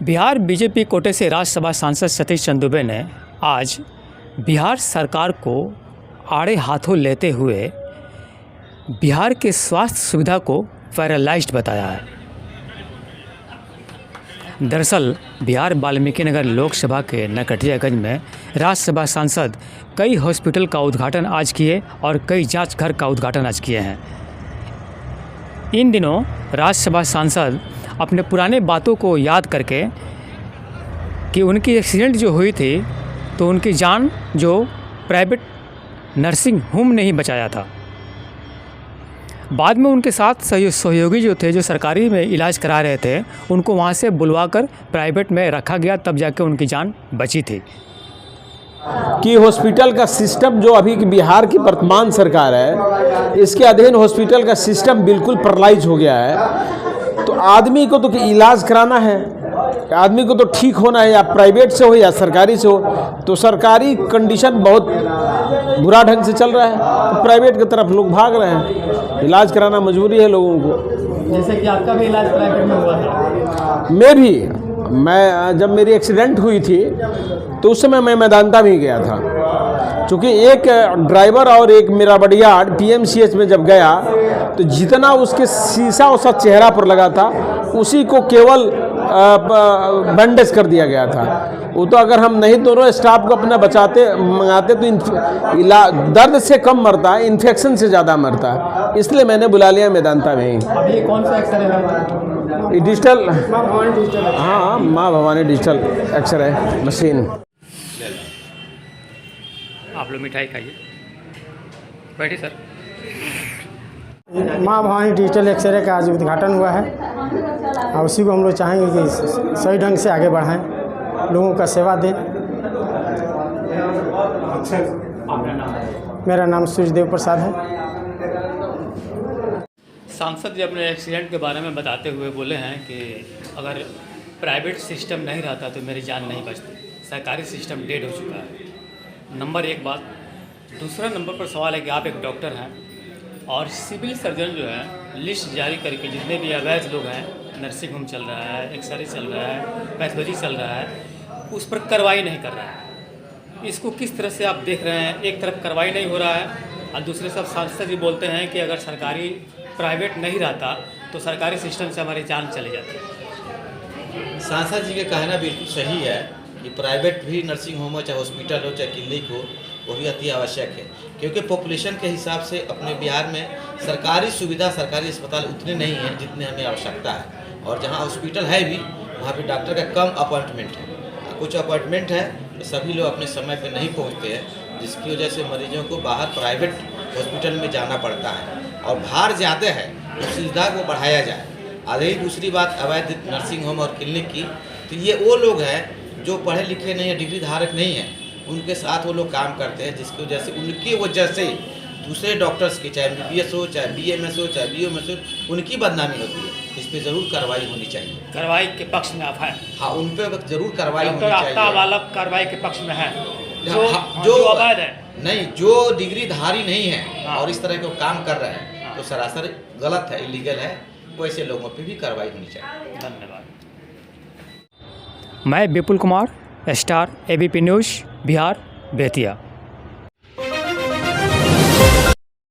Bihar BJP कोटे से राज्यसभा सांसद सतीश चंद्र दुबे ने आज बिहार सरकार को आड़े हाथों लेते हुए बिहार के स्वास्थ्य सुविधा को पैरालाइज्ड बताया है। दरअसल बिहार वाल्मीकि नगर लोकसभा के नरकटियागंज में राज्यसभा सांसद कई हॉस्पिटल का उद्घाटन आज किए और कई जांच घर का उद्घाटन आज किए हैं। इन दिनों राज्यसभा सांसद अपने पुराने बातों को याद करके कि उनकी एक्सीडेंट जो हुई थी तो उनकी जान जो प्राइवेट नर्सिंग होम ने ही बचाया था। बाद में उनके साथ सहयोगी जो थे, जो सरकारी में इलाज करा रहे थे, उनको वहाँ से बुलवाकर प्राइवेट में रखा गया, तब जाके उनकी जान बची थी। कि हॉस्पिटल का सिस्टम जो अभी बिहार की वर्तमान सरकार है, इसके अधीन हॉस्पिटल का सिस्टम बिल्कुल पैरालाइज हो गया है। तो आदमी को तो इलाज कराना है, आदमी को तो ठीक होना है, या प्राइवेट से हो या सरकारी से हो। तो सरकारी कंडीशन बहुत बुरा ढंग से चल रहा है, तो प्राइवेट की तरफ लोग भाग रहे हैं। इलाज कराना मजबूरी है लोगों को। जैसे कि आपका भी इलाज प्राइवेट में हुआ था। मैं जब मेरी एक्सीडेंट हुई थी तो उस समय मैं मेदांता भी गया था। चूँकि एक ड्राइवर और एक मेरा बॉडीगार्ड पीएमसीएच में जब गया तो जितना उसके शीशा उसा चेहरा पर लगा था उसी को केवल बैंडेज कर दिया गया था। वो तो अगर हम नहीं दोनों स्टाफ को अपना मंगाते तो दर्द से कम मरता है, इन्फेक्शन से ज़्यादा मरता है। इसलिए मैंने बुला लिया मेदांता में ही। अब ये कौन सा एक्सरे है? डिजिटल, हाँ, माँ भवानी डिजिटल एक्सरे मशीन। आप लोग मिठाई खाइए, बैठिए सर। माँ भवानी डिजिटल एक्सरे का आज उद्घाटन हुआ है और उसी को हम लोग चाहेंगे कि सही ढंग से आगे बढ़ाएं, लोगों का सेवा दें। मेरा नाम सूर्यदेव प्रसाद है। सांसद जी अपने एक्सीडेंट के बारे में बताते हुए बोले हैं कि अगर प्राइवेट सिस्टम नहीं रहता तो मेरी जान नहीं बचती, सरकारी सिस्टम डेड हो चुका है। नंबर एक बात। दूसरा नंबर पर सवाल है कि आप एक डॉक्टर हैं और सिविल सर्जन जो है लिस्ट जारी करके जितने भी अवैध लोग हैं, नर्सिंग होम चल रहा है, एक्सरे चल रहा है, पैथोलॉजी चल रहा है, उस पर कार्रवाई नहीं कर रहा है। इसको किस तरह से आप देख रहे हैं? एक तरफ कार्रवाई नहीं हो रहा है और दूसरे सब सांसद जी बोलते हैं कि अगर सरकारी प्राइवेट नहीं रहता तो सरकारी सिस्टम से हमारी जान चली जाती। सांसद जी का कहना बिल्कुल सही है कि प्राइवेट भी नर्सिंग होम हो, चाहे हॉस्पिटल हो, चाहे क्लिनिक हो, वो भी अति आवश्यक है। क्योंकि पॉपुलेशन के हिसाब से अपने बिहार में सरकारी सुविधा, सरकारी अस्पताल उतने नहीं हैं जितने हमें आवश्यकता है। और जहाँ हॉस्पिटल है भी वहाँ पे डॉक्टर का कम अपॉइंटमेंट है। कुछ अपॉइंटमेंट है तो सभी लोग अपने समय पे नहीं पहुँचते हैं, जिसकी वजह से मरीजों को बाहर प्राइवेट हॉस्पिटल में जाना पड़ता है और भार ज़्यादा है, तो सुविधा को बढ़ाया जाए। रही दूसरी बात अवैध नर्सिंग होम और क्लिनिक की, तो ये वो लोग हैं जो पढ़े लिखे नहीं है, डिग्री धारक नहीं है, उनके साथ वो लोग काम करते हैं, जिसकी वजह से उनकी वजह से दूसरे डॉक्टर्स की, चाहे MBBS हो, चाहे BMS हो, चाहे BOMS हो, उनकी बदनामी होती है। इस पर ज़रूर कार्रवाई होनी चाहिए। कार्रवाई के पक्ष में आप हैं? हाँ, उन पर ज़रूर कार्रवाई होनी चाहिए। कार्रवाई के पक्ष में है जो अवैध है, नहीं, जो डिग्रीधारी नहीं है हाँ। और इस तरह के काम कर रहे हैं तो सरासर गलत है, इलीगल है। वैसे लोगों पे भी कार्रवाई होनी चाहिए। धन्यवाद। मैं Vipul Kumar, star ABP news, Bihar, Bettiah.